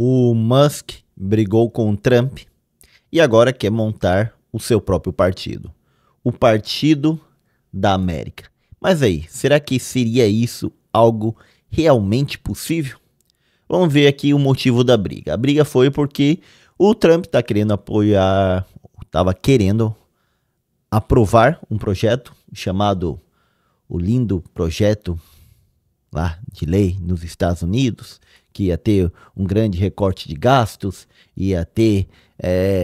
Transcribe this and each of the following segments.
O Musk brigou com o Trump e agora quer montar o seu próprio partido. O Partido da América. Mas aí, será que seria isso algo realmente possível? Vamos ver aqui o motivo da briga. A briga foi porque o Trump estava querendo aprovar um projeto chamado o lindo projeto lá de lei nos Estados Unidos, que ia ter um grande recorte de gastos, ia ter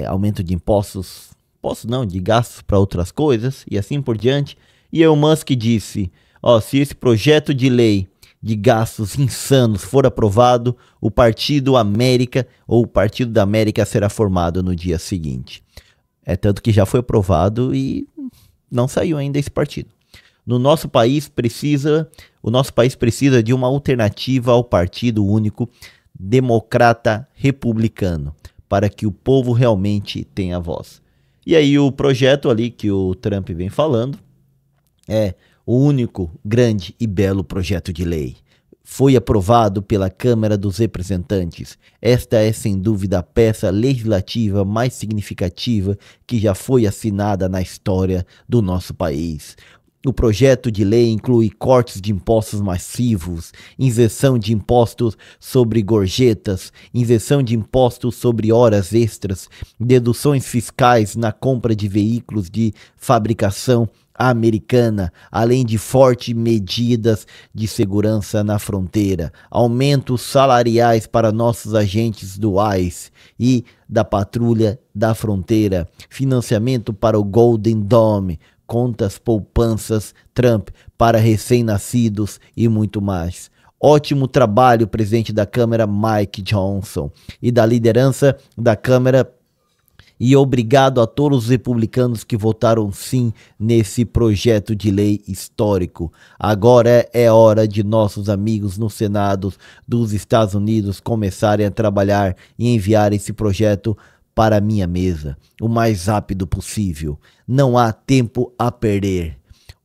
aumento de de gastos para outras coisas e assim por diante. E o Musk disse, se esse projeto de lei de gastos insanos for aprovado, o Partido América ou o Partido da América será formado no dia seguinte. Tanto que já foi aprovado e não saiu ainda esse partido. O nosso país precisa de uma alternativa ao Partido Único Democrata Republicano, para que o povo realmente tenha voz. E aí o projeto ali que o Trump vem falando é o único grande e belo projeto de lei. Foi aprovado pela Câmara dos Representantes. Esta é sem dúvida a peça legislativa mais significativa que já foi assinada na história do nosso país. O projeto de lei inclui cortes de impostos massivos, isenção de impostos sobre gorjetas, isenção de impostos sobre horas extras, deduções fiscais na compra de veículos de fabricação americana, além de fortes medidas de segurança na fronteira, aumentos salariais para nossos agentes do ICE e da Patrulha da Fronteira, financiamento para o Golden Dome, contas poupanças Trump para recém-nascidos e muito mais. Ótimo trabalho, presidente da Câmara Mike Johnson, e da liderança da Câmara, e obrigado a todos os republicanos que votaram sim nesse projeto de lei histórico. Agora é hora de nossos amigos no Senado dos Estados Unidos começarem a trabalhar e enviar esse projeto para minha mesa o mais rápido possível. Não há tempo a perder.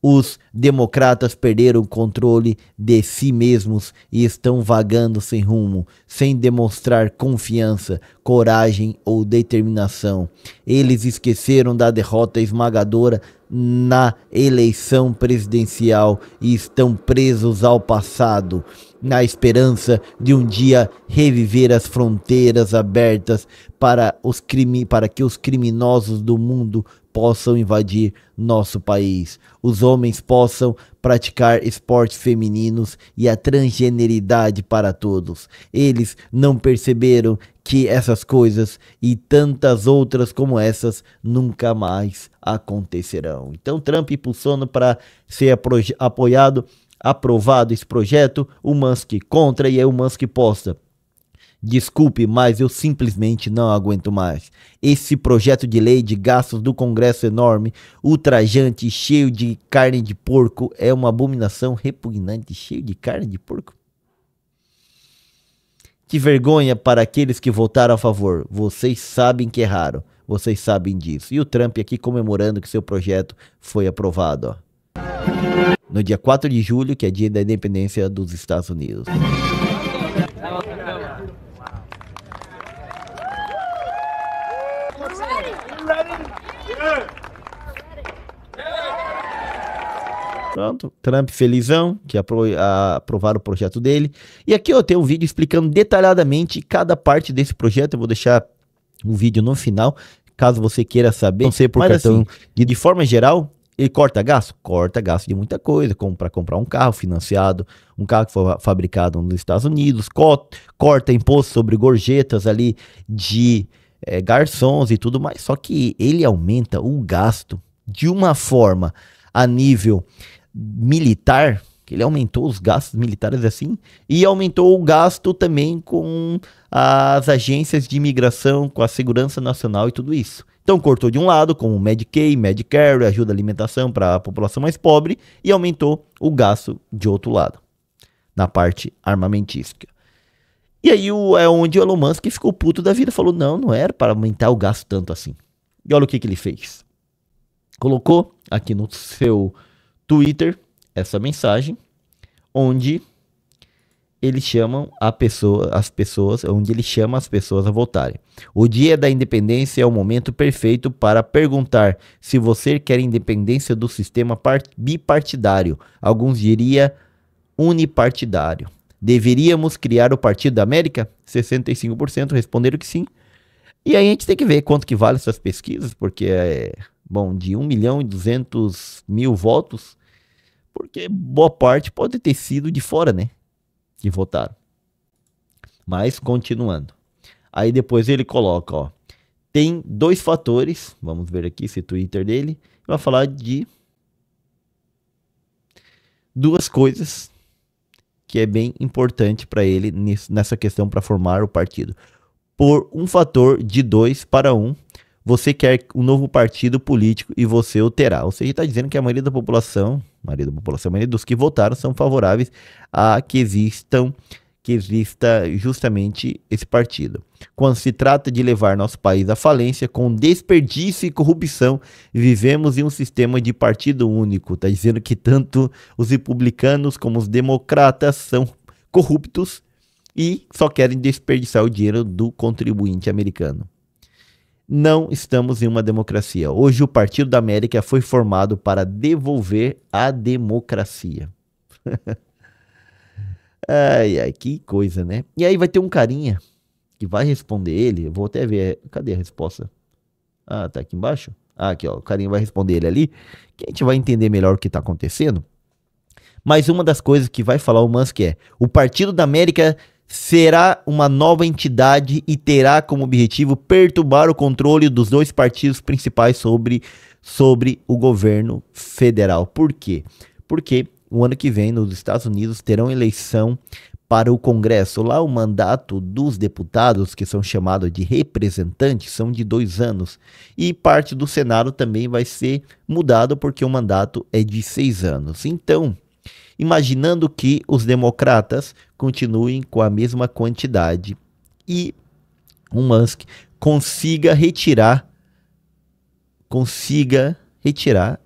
Os democratas perderam o controle de si mesmos e estão vagando sem rumo, sem demonstrar confiança, coragem ou determinação. Eles esqueceram da derrota esmagadora na eleição presidencial e estão presos ao passado, na esperança de um dia reviver as fronteiras abertas para que os criminosos do mundo possam invadir nosso país, os homens possam praticar esportes femininos e a transgeneridade para todos. Eles não perceberam que essas coisas e tantas outras como essas nunca mais acontecerão. Então Trump impulsando para ser aprovado esse projeto, o Musk contra, e aí o Musk posta: desculpe, mas eu simplesmente não aguento mais. Esse projeto de lei de gastos do Congresso enorme, ultrajante, cheio de carne de porco, é uma abominação repugnante, cheio de carne de porco. Que vergonha para aqueles que votaram a favor. Vocês sabem que erraram. Vocês sabem disso. E o Trump aqui comemorando que seu projeto foi aprovado, no dia 4 de julho, que é dia da independência dos Estados Unidos. Pronto, Trump felizão que aprovaram o projeto dele. E aqui eu tenho um vídeo explicando detalhadamente cada parte desse projeto. Eu vou deixar um vídeo no final, caso você queira saber. Não sei por cartão. Assim, de forma geral, ele corta gasto? Corta gasto de muita coisa, como para comprar um carro financiado, um carro que foi fabricado nos Estados Unidos, corta imposto sobre gorjetas ali de garçons e tudo mais. Só que ele aumenta o gasto de uma forma a nível militar, que ele aumentou os gastos militares assim, e aumentou o gasto também com as agências de imigração, com a segurança nacional e tudo isso. Então cortou de um lado, com o Medicaid, Medicare, ajuda à alimentação para a população mais pobre, e aumentou o gasto de outro lado, na parte armamentística. E aí é onde o Elon Musk ficou puto da vida, falou, não era para aumentar o gasto tanto assim. E olha o que ele fez. Colocou aqui no seu Twitter essa mensagem, onde eles chamam as pessoas, onde ele chama as pessoas a votarem. O dia da independência é o momento perfeito para perguntar se você quer independência do sistema bipartidário. Alguns diriam unipartidário. Deveríamos criar o Partido da América? 65% responderam que sim. E aí a gente tem que ver quanto que vale essas pesquisas, porque bom, de 1.200.000 votos, porque boa parte pode ter sido de fora, né? Que votaram. Mas, continuando. Aí depois ele coloca, ó. Tem dois fatores, vamos ver aqui esse Twitter dele, vai falar de duas coisas que é bem importante para ele nessa questão para formar o partido. Por um fator de 2 para 1, você quer um novo partido político e você o terá. Ou seja, está dizendo que a maioria a maioria dos que votaram são favoráveis a que exista justamente esse partido. Quando se trata de levar nosso país à falência com desperdício e corrupção, vivemos em um sistema de partido único. Está dizendo que tanto os republicanos como os democratas são corruptos e só querem desperdiçar o dinheiro do contribuinte americano. Não estamos em uma democracia. Hoje o Partido da América foi formado para devolver a democracia. Ai, ai, que coisa, né? E aí vai ter um carinha que vai responder ele. Eu vou até ver. Cadê a resposta? Ah, tá aqui embaixo. Ah, aqui, ó. O carinha vai responder ele ali. Que a gente vai entender melhor o que tá acontecendo. Mas uma das coisas que vai falar o Musk é: o Partido da América será uma nova entidade e terá como objetivo perturbar o controle dos dois partidos principais sobre o governo federal. Por quê? Porque o ano que vem, nos Estados Unidos, terão eleição para o Congresso. Lá o mandato dos deputados, que são chamados de representantes, são de 2 anos. E parte do Senado também vai ser mudado porque o mandato é de 6 anos. Então, imaginando que os democratas continuem com a mesma quantidade e o Musk consiga retirar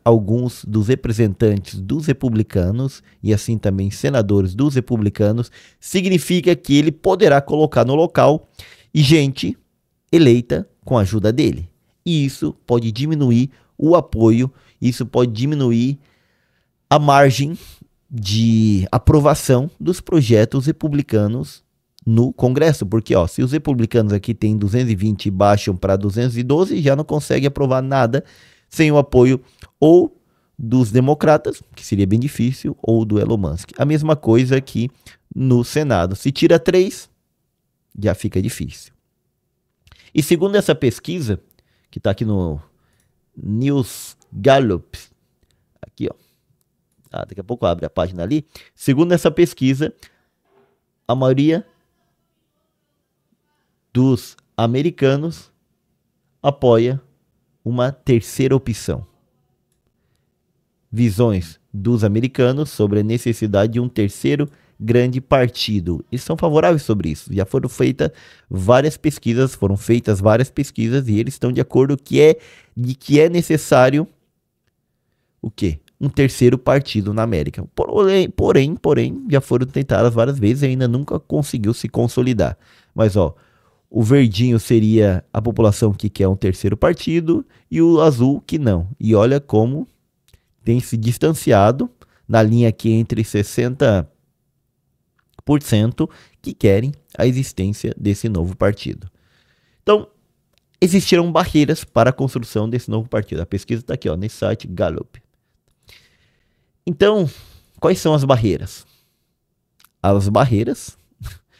alguns dos representantes dos republicanos e assim também senadores dos republicanos, significa que ele poderá colocar no local gente eleita com a ajuda dele. E isso pode diminuir o apoio, isso pode diminuir a margem de aprovação dos projetos republicanos no Congresso, porque ó, se os republicanos aqui têm 220 e baixam para 212, já não consegue aprovar nada sem o apoio ou dos democratas, que seria bem difícil, ou do Elon Musk. A mesma coisa aqui no Senado. Se tira 3, já fica difícil. E segundo essa pesquisa, que está aqui no News Gallup, aqui ó, daqui a pouco abre a página ali. Segundo essa pesquisa, a maioria dos americanos apoia uma terceira opção. Visões dos americanos sobre a necessidade de um terceiro grande partido. Eles são favoráveis sobre isso. Já foram feitas várias pesquisas, e eles estão de acordo de que é necessário o quê? Um terceiro partido na América. Porém, já foram tentadas várias vezes e ainda nunca conseguiu se consolidar. Mas ó, o verdinho seria a população que quer um terceiro partido e o azul que não. E olha como tem se distanciado na linha aqui entre 60% que querem a existência desse novo partido. Então, existiram barreiras para a construção desse novo partido. A pesquisa está aqui, ó, nesse site Gallup. Então, quais são as barreiras? As barreiras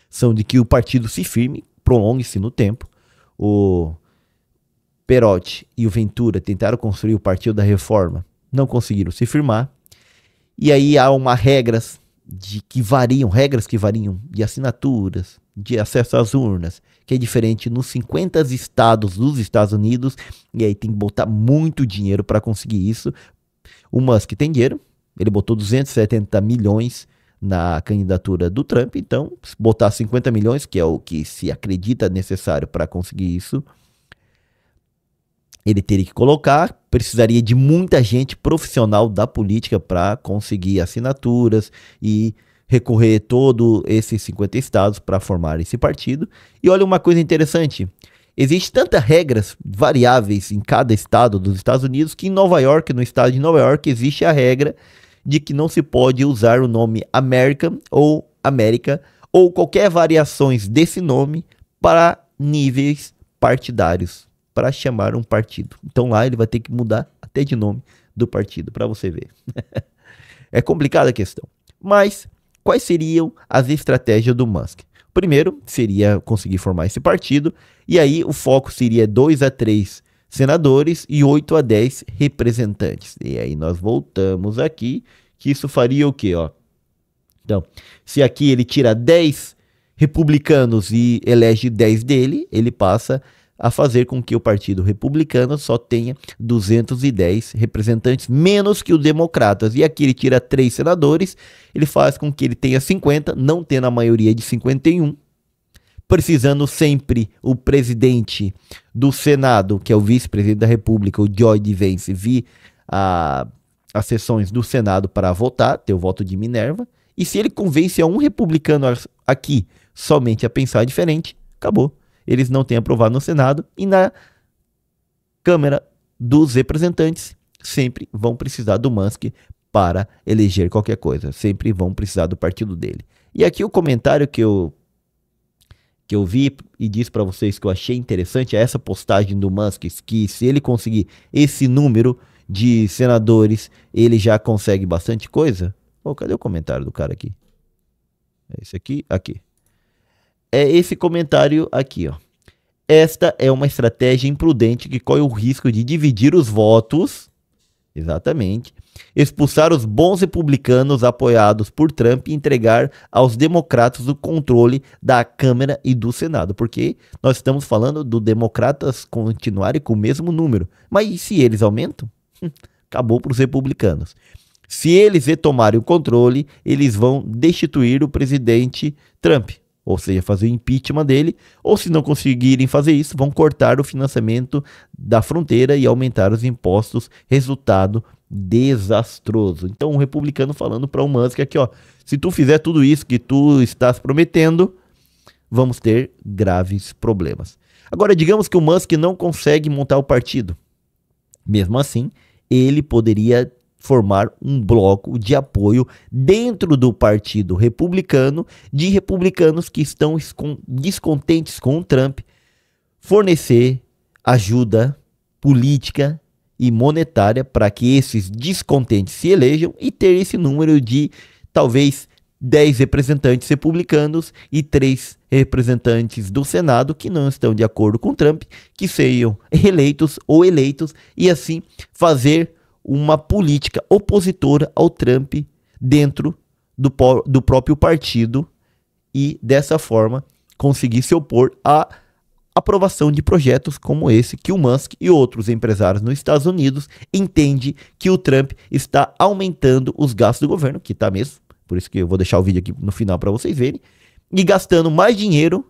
são de que o partido se firme, prolongue-se no tempo. O Perotti e o Ventura tentaram construir o Partido da Reforma, não conseguiram se firmar. E aí há regras que variam de assinaturas, de acesso às urnas, que é diferente nos 50 estados dos Estados Unidos, e aí tem que botar muito dinheiro para conseguir isso. O Musk tem dinheiro, ele botou 270 milhões na candidatura do Trump, então se botar 50 milhões, que é o que se acredita necessário para conseguir isso, ele teria que colocar, precisaria de muita gente profissional da política para conseguir assinaturas e recorrer todos esses 50 estados para formar esse partido. E olha uma coisa interessante, existem tantas regras variáveis em cada estado dos Estados Unidos que em Nova York, no estado de Nova York, existe a regra de que não se pode usar o nome American ou América ou qualquer variações desse nome para níveis partidários, para chamar um partido. Então lá ele vai ter que mudar até de nome do partido, para você ver. É complicada a questão. Mas quais seriam as estratégias do Musk? Primeiro, seria conseguir formar esse partido, e aí o foco seria 2 a 3 senadores e 8 a 10 representantes. E aí nós voltamos aqui, que isso faria o quê? Ó? Então, se aqui ele tira 10 republicanos e elege 10 dele, ele passa a fazer com que o Partido Republicano só tenha 210 representantes, menos que os democratas. E aqui ele tira 3 senadores, ele faz com que ele tenha 50, não tendo a maioria de 51, precisando sempre o presidente do Senado, que é o vice-presidente da República, o Joe Vance, vir as sessões do Senado para votar, ter o voto de Minerva. E se ele convence a um republicano aqui somente a pensar diferente, acabou. Eles não têm aprovado no Senado e na Câmara dos Representantes sempre vão precisar do Musk para eleger qualquer coisa. Sempre vão precisar do partido dele. E aqui o comentário que eu vi e disse para vocês que eu achei interessante é essa postagem do Musk, que se ele conseguir esse número de senadores, ele já consegue bastante coisa. Oh, cadê o comentário do cara aqui? É esse aqui? Aqui. É esse comentário aqui, ó. Esta é uma estratégia imprudente que corre o risco de dividir os votos, exatamente, expulsar os bons republicanos apoiados por Trump e entregar aos democratas o controle da Câmara e do Senado, porque nós estamos falando do democratas continuarem com o mesmo número, mas e se eles aumentam? Acabou para os republicanos. Se eles retomarem o controle, eles vão destituir o presidente Trump, ou seja, fazer o impeachment dele, ou se não conseguirem fazer isso, vão cortar o financiamento da fronteira e aumentar os impostos, resultado desastroso. Então, um republicano falando para o Musk aqui, ó, se tu fizer tudo isso que tu estás prometendo, vamos ter graves problemas. Agora, digamos que o Musk não consegue montar o partido. Mesmo assim, ele poderia formar um bloco de apoio dentro do Partido Republicano, de republicanos que estão descontentes com o Trump, fornecer ajuda política e monetária para que esses descontentes se elejam e ter esse número de talvez 10 representantes republicanos e 3 representantes do Senado que não estão de acordo com Trump, que sejam reeleitos ou eleitos, e assim fazer uma política opositora ao Trump dentro do próprio partido e dessa forma conseguir se opor à aprovação de projetos como esse que o Musk e outros empresários nos Estados Unidos entendem que o Trump está aumentando os gastos do governo, que está mesmo, por isso que eu vou deixar o vídeo aqui no final para vocês verem, e gastando mais dinheiro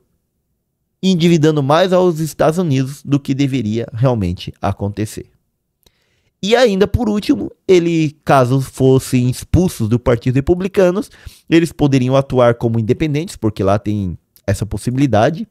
e endividando mais aos Estados Unidos do que deveria realmente acontecer. E ainda, por último, caso fossem expulsos do Partido Republicano, eles poderiam atuar como independentes, porque lá tem essa possibilidade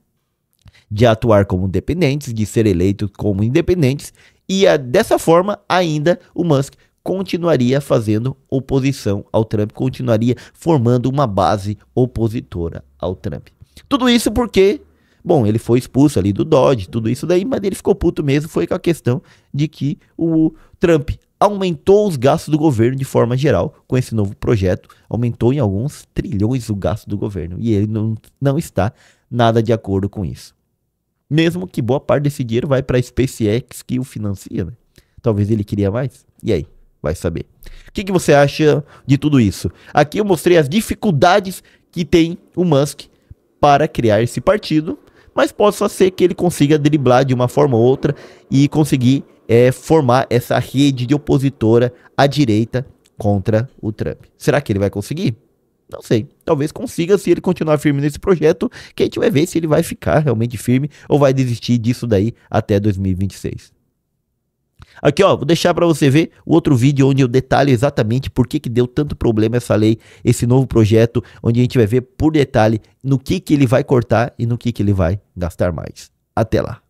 de atuar como independentes, de ser eleitos como independentes, e dessa forma ainda o Musk continuaria fazendo oposição ao Trump, continuaria formando uma base opositora ao Trump. Tudo isso porque, bom, ele foi expulso ali do Dodge, tudo isso daí, mas ele ficou puto mesmo, foi com a questão de que o Trump aumentou os gastos do governo de forma geral com esse novo projeto, aumentou em alguns trilhões o gasto do governo, e ele não está nada de acordo com isso. Mesmo que boa parte desse dinheiro vai para a SpaceX que o financia, né? Talvez ele queria mais, e aí? Vai saber. O que você acha de tudo isso? Aqui eu mostrei as dificuldades que tem o Musk para criar esse partido, mas pode só ser que ele consiga driblar de uma forma ou outra e conseguir formar essa rede de opositora à direita contra o Trump. Será que ele vai conseguir? Não sei. Talvez consiga se ele continuar firme nesse projeto, que a gente vai ver se ele vai ficar realmente firme ou vai desistir disso daí até 2026. Aqui, ó, vou deixar para você ver o outro vídeo onde eu detalho exatamente por que deu tanto problema essa lei, esse novo projeto, onde a gente vai ver por detalhe no que ele vai cortar e no que ele vai gastar mais. Até lá.